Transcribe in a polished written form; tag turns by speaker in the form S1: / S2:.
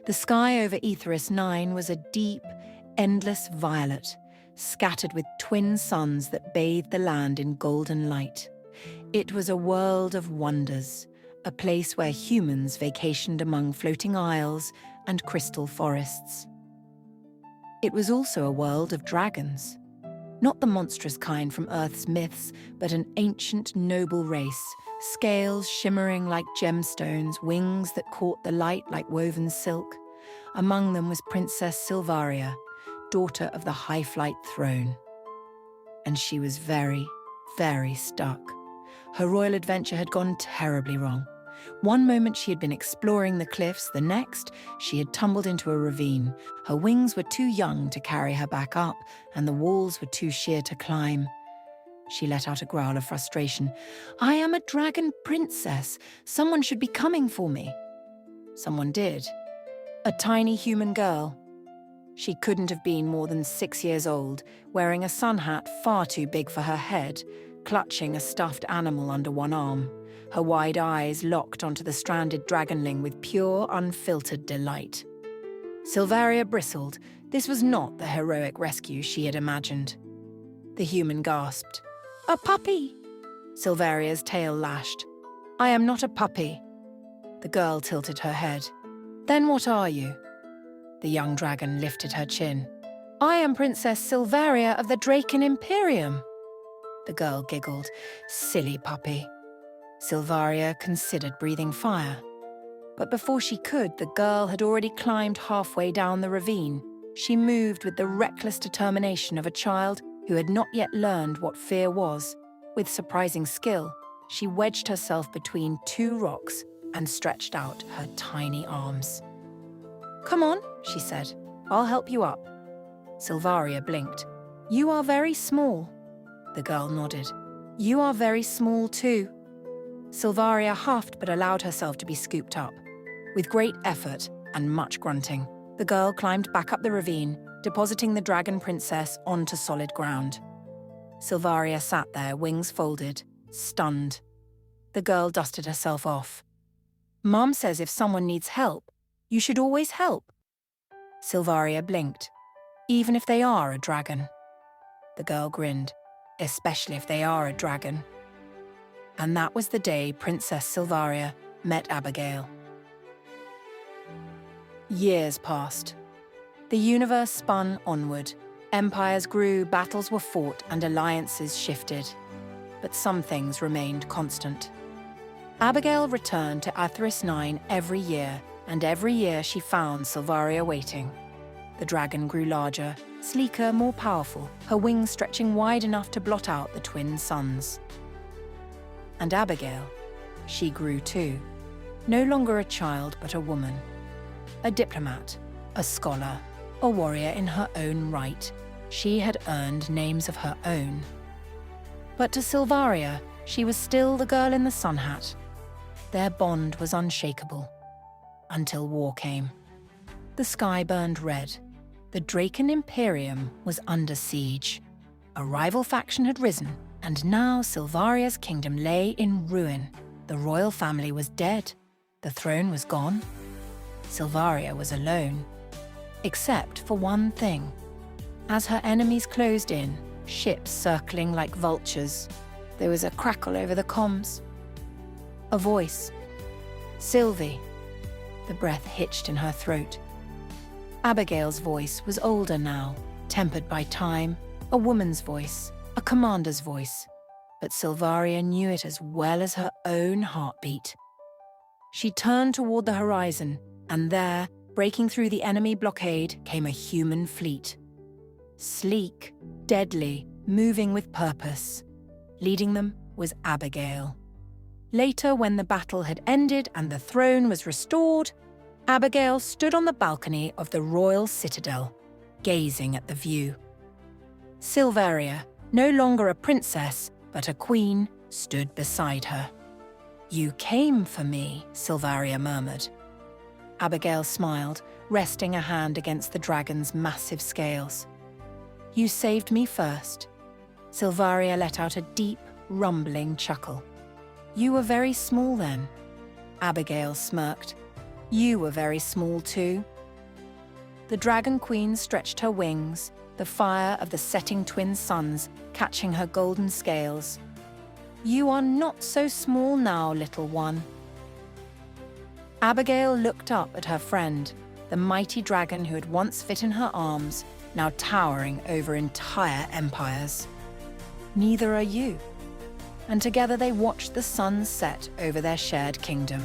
S1: The sky over Aetherys IX was a deep, endless violet, scattered with twin suns that bathed the land in golden light. It was a world of wonders, a place where humans vacationed among floating isles and crystal forests. It was also a world of dragons. Not the monstrous kind from Earth's myths, but an ancient, noble race, scales shimmering like gemstones, wings that caught the light like woven silk. Among them was Princess Sylvaria, daughter of the High Flight throne. And she was very, very stuck. Her royal adventure had gone terribly wrong. One moment she had been exploring the cliffs, the next she had tumbled into a ravine. Her wings were too young to carry her back up, and the walls were too sheer to climb. She let out a growl of frustration. "I am a dragon princess. Someone should be coming for me." Someone did. A tiny human girl. She couldn't have been more than 6 years old, wearing a sun hat far too big for her head, clutching a stuffed animal under one arm. Her wide eyes locked onto the stranded dragonling with pure, unfiltered delight. Sylvaria bristled. This was not the heroic rescue she had imagined. The human gasped. "A puppy!" Sylvaria's tail lashed. "I am not a puppy." The girl tilted her head. "Then what are you?" The young dragon lifted her chin. "I am Princess Sylvaria of the Draken Imperium." The girl giggled. "Silly puppy." Sylvaria considered breathing fire. But before she could, the girl had already climbed halfway down the ravine. She moved with the reckless determination of a child who had not yet learned what fear was. With surprising skill, she wedged herself between two rocks and stretched out her tiny arms. "Come on," she said. "I'll help you up." Sylvaria blinked. "You are very small." The girl nodded. "You are very small too." Sylvaria huffed but allowed herself to be scooped up. With great effort and much grunting, the girl climbed back up the ravine, depositing the dragon princess onto solid ground. Sylvaria sat there, wings folded, stunned. The girl dusted herself off. "Mum says if someone needs help, you should always help." Sylvaria blinked. "Even if they are a dragon." The girl grinned. "Especially if they are a dragon." And that was the day Princess Sylvaria met Abigail. Years passed. The universe spun onward. Empires grew, battles were fought, and alliances shifted. But some things remained constant. Abigail returned to Aetherys IX every year, and every year she found Sylvaria waiting. The dragon grew larger, sleeker, more powerful, her wings stretching wide enough to blot out the twin suns. And Abigail, she grew too. No longer a child, but a woman. A diplomat, a scholar, a warrior in her own right. She had earned names of her own. But to Sylvaria, she was still the girl in the sun hat. Their bond was unshakable. Until war came. The sky burned red. The Draken Imperium was under siege. A rival faction had risen, and now Sylvaria's kingdom lay in ruin. The royal family was dead. The throne was gone. Sylvaria was alone. Except for one thing. As her enemies closed in, ships circling like vultures, there was a crackle over the comms. A voice. "Sylvie." The breath hitched in her throat. Abigail's voice was older now, tempered by time, a woman's voice, a commander's voice. But Sylvaria knew it as well as her own heartbeat. She turned toward the horizon, and there, breaking through the enemy blockade, came a human fleet. Sleek, deadly, moving with purpose. Leading them was Abigail. Later, when the battle had ended and the throne was restored, Abigail stood on the balcony of the royal citadel, gazing at the view. Sylvaria, no longer a princess, but a queen, stood beside her. "You came for me," Sylvaria murmured. Abigail smiled, resting a hand against the dragon's massive scales. "You saved me first." Sylvaria let out a deep, rumbling chuckle. "You were very small then." Abigail smirked. "You were very small too, The Dragon Queen stretched her wings, the fire of the setting twin suns catching her golden scales. "You are not so small now, little one." Abigail looked up at her friend, the mighty dragon who had once fit in her arms, now towering over entire empires. "Neither are you." And together they watched the sun set over their shared kingdom.